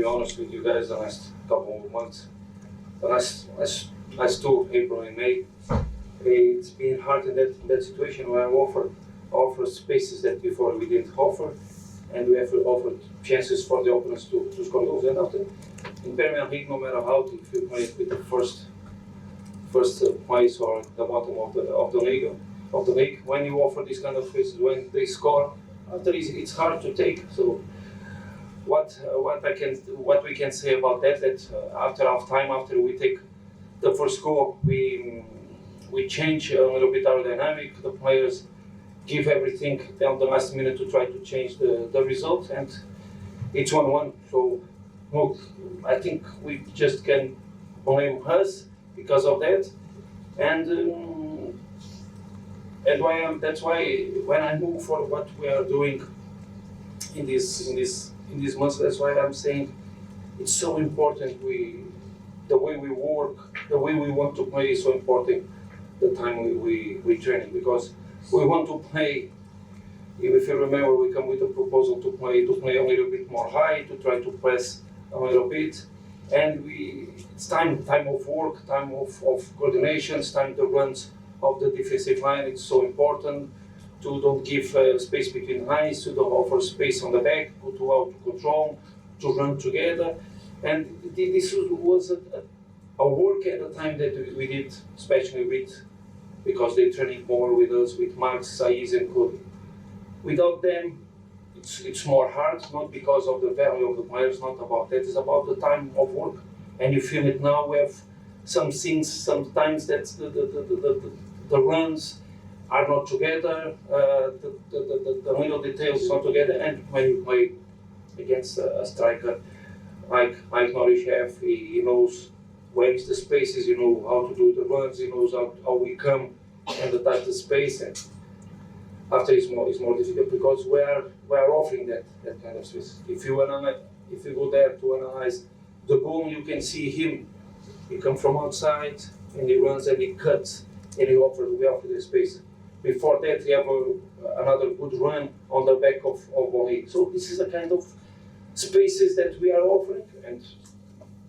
be honest with you guys, the last couple of months, the last two, April and May, it's been hard in that situation where I offer spaces that before we didn't offer, and we have offered chances for the opponents to score goals. And after, in Premier League, no matter how, if you play with the first place or the bottom of the league, when you offer these kind of spaces, when they score, after it's hard to take. So what we can say about that after half time, after we take the first goal, we change a little bit our dynamic. The players give everything on the last minute to try to change the result, and it's 1-1. So look, I think we just can blame us because of that, and that's why when I move for what we are doing in these months, that's why I'm saying it's so important. The way we work, the way we want to play is so important. The time we train, because we want to play. If you remember, we come with a proposal to play a little bit more high, to try to press a little bit, and it's time of work, time of coordination, it's time the runs of the defensive line. It's so important to don't give space between lines, to don't offer space on the back, to out control, to run together. And this was a work at the time that we did, especially because they training more with us, with Max, Saiz and Cody. Without them, it's more hard, not because of the value of the players, not about that, it's about the time of work. And you feel it now. We have some things, sometimes that the runs are not together, the little details not together, and when you play against a striker like Norwich have, he knows where is the spaces, he knows how to do the runs, he knows how we come and attack the space, and after it's more difficult because we are offering that kind of space. If you go there to analyze the goal, you can see him. He comes from outside and he runs and he cuts and we offer the space. Before that, we have another good run on the back of Bonny. So this is the kind of spaces that we are offering. And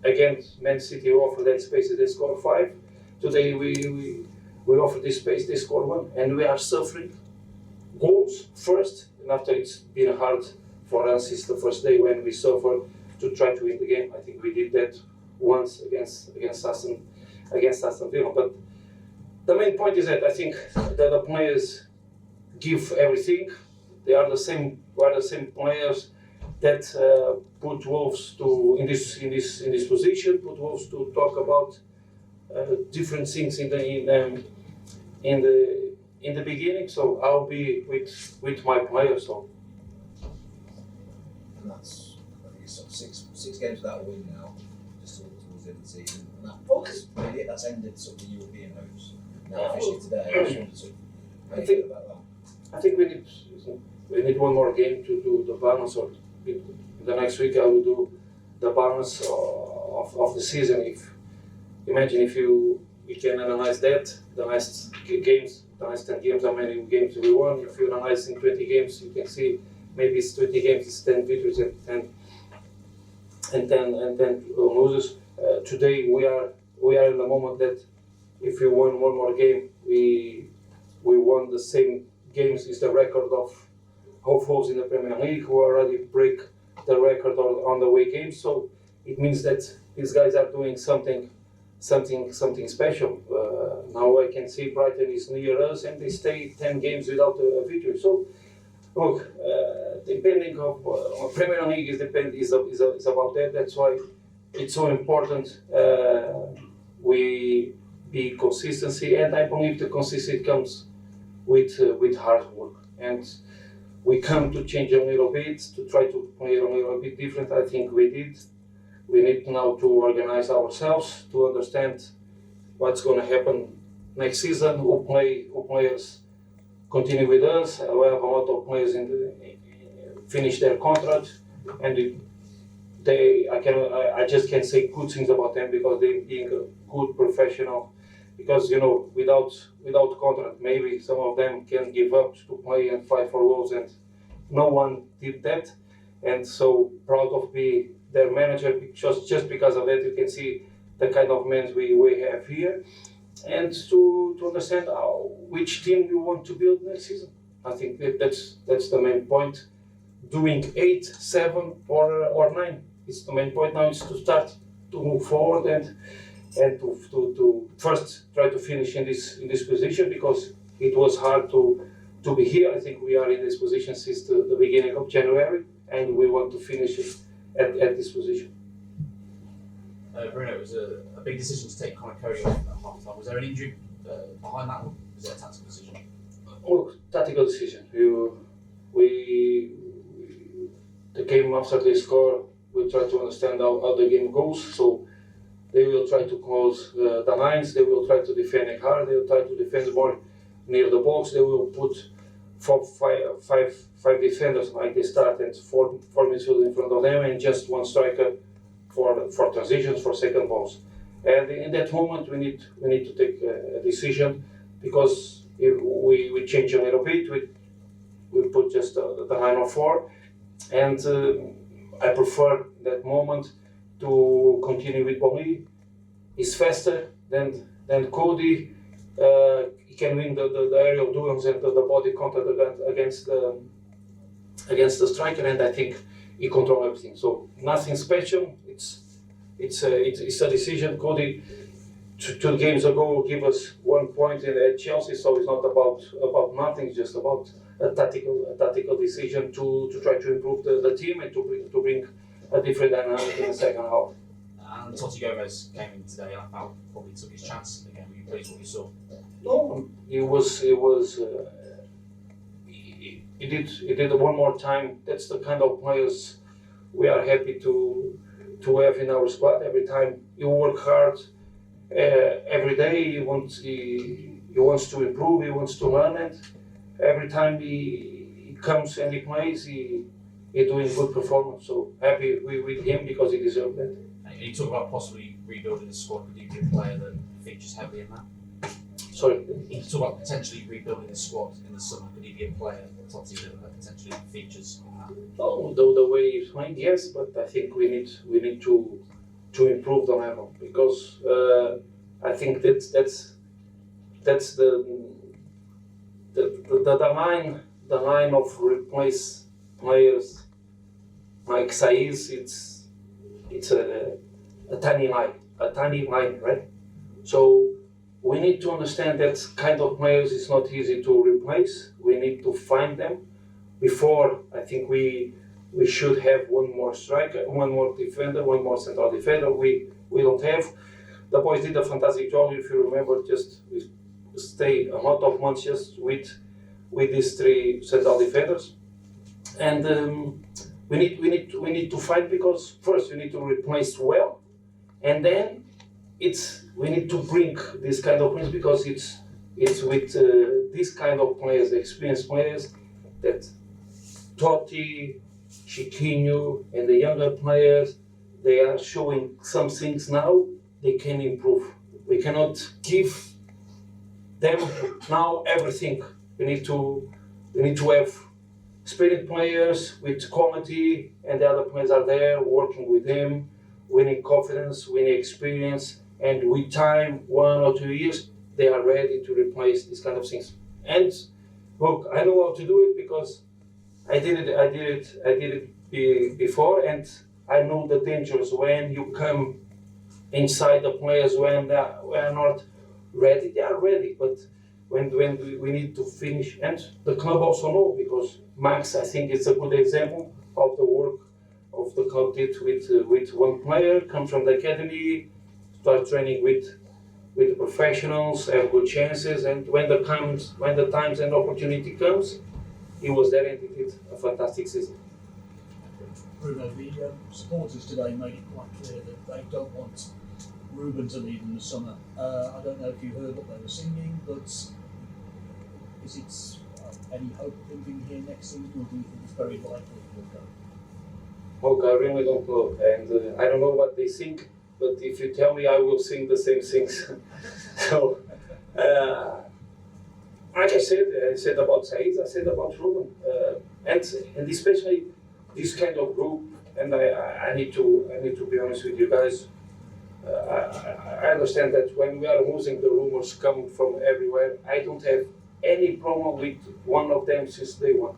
again, Man City offer that space, they score 5. Today we offer this space, they score 1, and we are suffering goals first. And after, it's been hard for us since the first day when we suffered to try to win the game. I think we did that once against Aston Villa. But the main point is that I think that the players give everything. They are the same players that put Wolves in this position. Put Wolves to talk about different things in the beginning. So I'll be with my players. So. And that's, I think it's sort of six games without a win now, just towards the end of the season. And that's ended sort of the European hopes. Now officially today, I just wanted to sort of how you feel about that. I think we need one more game to do the balance, or the next week I will do the balance of the season. Imagine if we can analyze that, the last 10 games, how many games we won. If you analyze in 20 games, you can see maybe it's 20 games, it's 10 victories and 10 losses. Today we are in the moment that if we won one more game, we won the same games is the record of Wolves in the Premier League, who already break the record on the away games. So it means that these guys are doing something special. Now I can see Brighton is near us and they stay 10 games without a victory. So look, depending on Premier League is about that. That's why it's so important we be consistency, and I believe the consistency comes with hard work. And we come to change a little bit, to try to play a little bit different. I think we did. We need now to organize ourselves, to understand what's going to happen next season, who players continue with us. We have a lot of players finish their contract, and I just can't say good things about them because they're being a good professional. Because without contract, maybe some of them can give up to play and fight for Wolves, and no one did that. And so proud of be their manager, just because of that you can see the kind of men we have here, and to understand which team we want to build next season. I think that's the main point. Doing 8, 7 or 9 is the main point now, is to start to move forward and to first try to finish in this position, because it was hard to be here. I think we are in this position since the beginning of January, and we want to finish it at this position. Bruno, it was a big decision to take Conor Cody off at half time. Was there an injury behind that one? Was it a tactical decision? Oh, tactical decision. The game after they score, we try to understand how the game goes. So they will try to close the lines. They will try to defend hard. They will try to defend more near the box. They will put five defenders like they start, and four midfielders in front of them, and just one striker for transitions, for second balls. And in that moment, we need to take a decision, because if we change a little bit. We put just the line of 4, and I prefer that moment to continue with Boli. He's faster than Cody. He can win the aerial duels and the body contact against the striker, and I think he controls everything. So nothing special. It's a decision. Cody 2 games ago gave us 1 point at Chelsea, so it's not about nothing. It's just about a tactical decision to try to improve the team and to bring a different dynamic in the second half. And Totti Gomez came in today, and I felt probably took his chance again. Were you pleased with what you saw? No, he did it one more time. That's the kind of players we are happy to have in our squad. Every time you work hard, every day he wants to improve, he wants to learn, and every time he comes and he plays, he doing good performance. So happy with him, because he deserves that. And you talk about possibly rebuilding the squad. Could you be a player that features heavily in that? Sorry. You talk about potentially rebuilding the squad in the summer. Could he be a player, Totti, that potentially features in that? No, the way he's playing, yes, but I think we need to improve the level, because I think that's the line of replace players like Saiz. It's a tiny line, right? So we need to understand that kind of players is not easy to replace. We need to find them. Before, I think we should have one more striker, one more defender, one more central defender. We don't have. The boys did a fantastic job. If you remember, just we stayed a lot of months just with these 3 central defenders, and we need to find, because first we need to replace well, and then we need to bring this kind of players, because it's with this kind of players, experienced players, that Totti, Chiquinho, and the younger players, they are showing some things now they can improve. We cannot give them now everything. We need to have spirit players with quality, and the other players are there working with them, winning confidence, winning experience, and with time, 1 or 2 years, they are ready to replace these kind of things. And look, I know how to do it, because I did it before, and I know the dangers when you come inside the players when they are not ready. They are ready, but when we need to finish, and the club also know, because Max, I think, is a good example of the work of the club did with one player, come from the academy, start training with the professionals, have good chances, and when the times and opportunity comes, he was there and he did a fantastic season. Bruno, the supporters today made it quite clear that they don't want Ruben to leave in the summer. I don't know if you heard what they were singing, but is it any hope of him here next season, or do you think it's very likely he'll go? Look, I really don't know, and I don't know what they sing, but if you tell me, I will sing the same things. So, like I said about Said, I said about Ruben, and especially this kind of group and I need to be honest with you guys. I understand that when we are losing, the rumors come from everywhere. I don't have any problem with one of them since day one,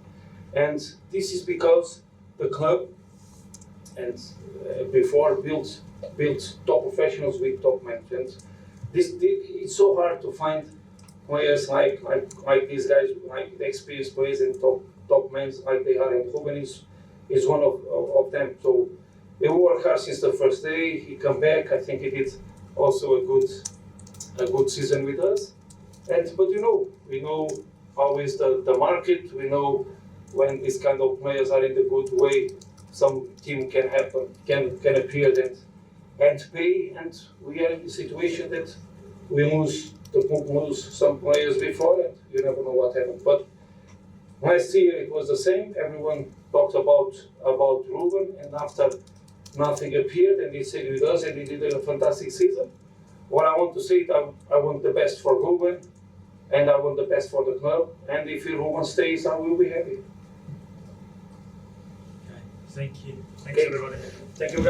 and this is because the club and before built top professionals with top management. It's so hard to find players like these guys, like the experienced players and top men like they are, and Ruben is one of them. So he worked hard since the first day. He come back. I think he did also a good season with us. But we know how is the market. We know when these kind of players are in the good way, some team can appear and pay. And we are in the situation that we lose some players before, and you never know what happened. But last year it was the same. Everyone talked about Ruben, and after nothing appeared, and he stayed with us, and he did a fantastic season. What I want to say is I want the best for Ruben, and I want the best for the club. And if Ruben stays, I will be happy. Okay, thank you. Thanks Okay. everybody. Thank you.